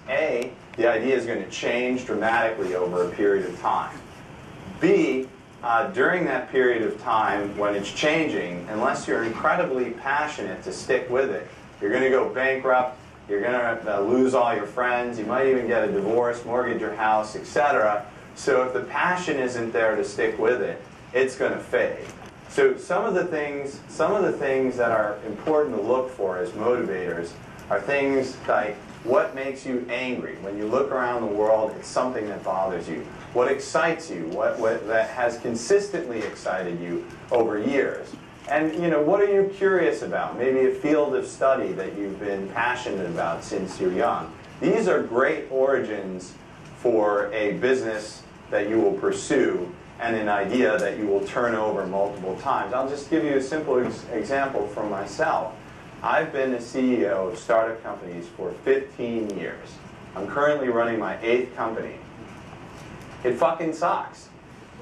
A, the idea is going to change dramatically over a period of time. B, during that period of time when it's changing, unless you're incredibly passionate to stick with it, you're going to go bankrupt, you're going to lose all your friends, you might even get a divorce, mortgage your house, etc. So if the passion isn't there to stick with it, it's going to fade. So some of the things that are important to look for as motivators are things like what makes you angry. When you look around the world, it's something that bothers you. What excites you? What that has consistently excited you over years? And what are you curious about? Maybe a field of study that you've been passionate about since you're young. These are great origins for a business that you will pursue and an idea that you will turn over multiple times. I'll just give you a simple example from myself. I've been the CEO of startup companies for 15 years. I'm currently running my 8th company. It fucking sucks.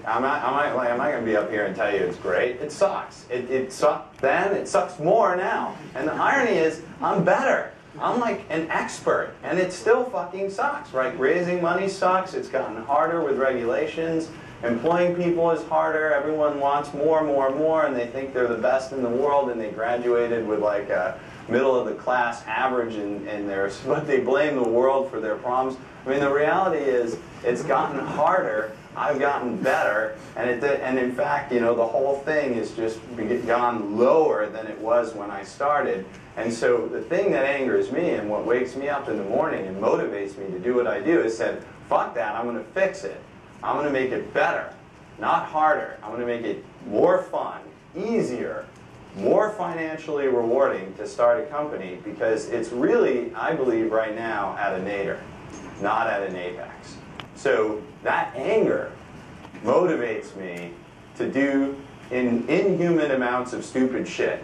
I'm not going to be up here and tell you it's great. It sucks. It sucked then. It sucks more now. And the irony is, I'm better. I'm like an expert, and it still fucking sucks, right? Raising money sucks. It's gotten harder with regulations. Employing people is harder. Everyone wants more, and they think they're the best in the world, and they graduated with like a middle-of-the-class average in theirs, but they blame the world for their problems. I mean, the reality is, it's gotten harder. I've gotten better, and in fact, the whole thing has just gone lower than it was when I started. And so the thing that angers me and what wakes me up in the morning and motivates me to do what I do is said, fuck that, I'm going to fix it. I'm going to make it better, not harder. I'm going to make it more fun, easier, more financially rewarding to start a company because it's really, I believe right now, at a nadir, not at an apex. So that anger motivates me to do inhuman amounts of stupid shit.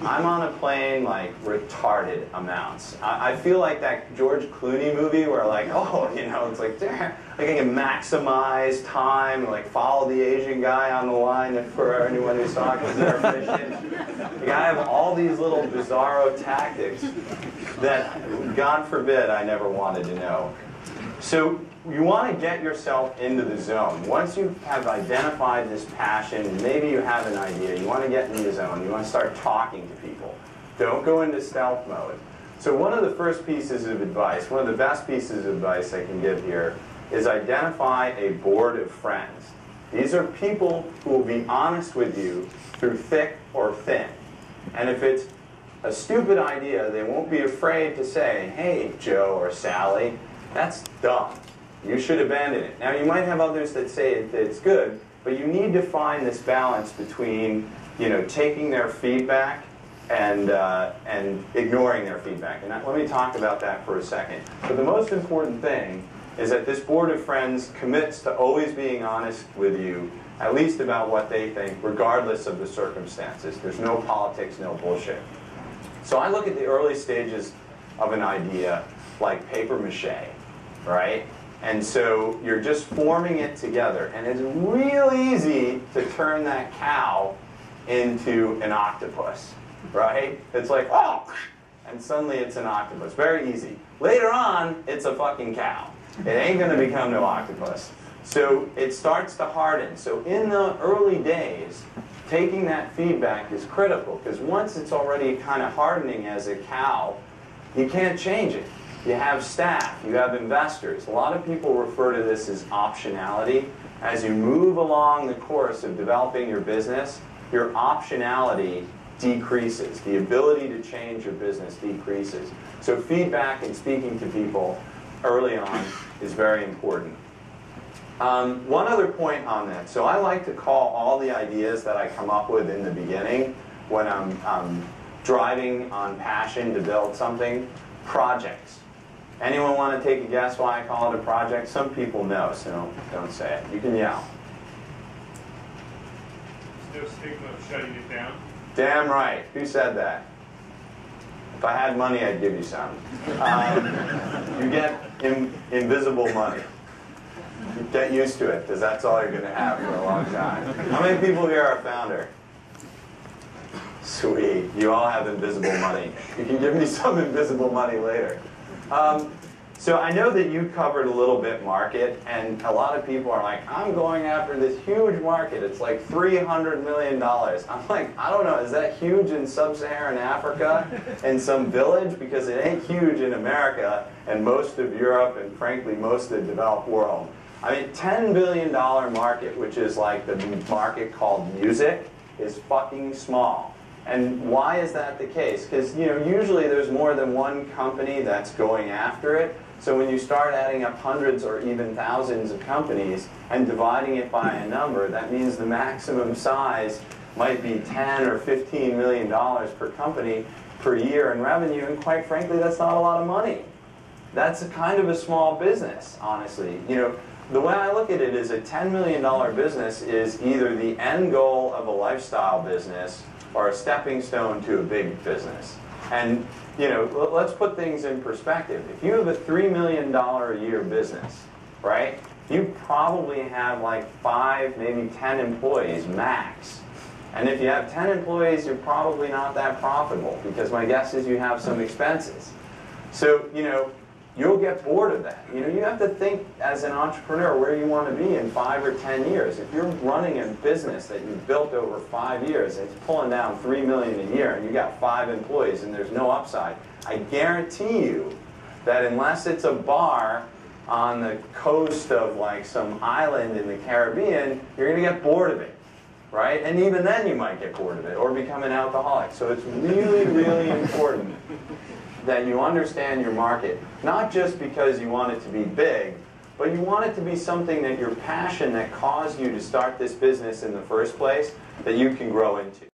I'm on a plane like retarded amounts. I feel like that George Clooney movie where like, it's like I can maximize time, like follow the Asian guy on the line for anyone who's talking because they're efficient. Like, I have all these little bizarro tactics that, God forbid, I never wanted to know. So you want to get yourself into the zone. Once you have identified this passion, maybe you have an idea, you want to get into the zone, you want to start talking to people. Don't go into stealth mode. So one of the first pieces of advice, one of the best pieces of advice I can give here, is identify a board of friends. These are people who will be honest with you through thick or thin. And if it's a stupid idea, they won't be afraid to say, hey, Joe or Sally, that's dumb. You should abandon it. Now, you might have others that say that it's good, but you need to find this balance between, taking their feedback and ignoring their feedback. And let me talk about that for a second. But the most important thing is that this board of friends commits to always being honest with you, at least about what they think, regardless of the circumstances. There's no politics, no bullshit. So I look at the early stages of an idea like paper mache, right? And so you're just forming it together. And it's real easy to turn that cow into an octopus, right? It's like, oh, and suddenly it's an octopus. Very easy. Later on, it's a fucking cow. It ain't going to become no octopus. So it starts to harden. So in the early days, taking that feedback is critical, because once it's already kind of hardening as a cow, you can't change it. You have staff, you have investors. A lot of people refer to this as optionality. As you move along the course of developing your business, your optionality decreases. The ability to change your business decreases. So feedback and speaking to people early on is very important. One other point on that. So I like to call all the ideas that I come up with in the beginning when I'm driving on passion to build something, projects. Anyone want to take a guess why I call it a project? Some people know, so don't say it. You can yell. There's no stigma of shutting it down. Damn right. Who said that? If I had money, I'd give you some. You get invisible money. Get used to it, because that's all you're going to have for a long time. How many people here are a founder? Sweet. You all have invisible money. You can give me some invisible money later. So I know that you covered a little bit market, and a lot of people are like, I'm going after this huge market. It's like $300 million. I'm like, I don't know, is that huge in sub-Saharan Africa in some village? Because it ain't huge in America and most of Europe and frankly most of the developed world. I mean, $10 billion market, which is like the market called music, is fucking small. And why is that the case? Because usually there's more than one company that's going after it. So when you start adding up hundreds or even thousands of companies and dividing it by a number, that means the maximum size might be 10 or $15 million per company per year in revenue. And quite frankly, that's not a lot of money. That's a kind of a small business, honestly. The way I look at it is a $10 million business is either the end goal of a lifestyle business or a stepping stone to a big business. And let's put things in perspective. If you have a $3 million a year business, right, you probably have like 5, maybe 10 employees max. And if you have 10 employees, you're probably not that profitable because my guess is you have some expenses. So, you'll get bored of that. You have to think as an entrepreneur where you want to be in 5 or 10 years. If you're running a business that you've built over 5 years and it's pulling down $3 million a year and you got 5 employees and there's no upside, I guarantee you that unless it's a bar on the coast of like some island in the Caribbean, you're going to get bored of it, right? And even then you might get bored of it or become an alcoholic. So it's really, really important that you understand your market, not just because you want it to be big, but you want it to be something that your passion that caused you to start this business in the first place, that you can grow into.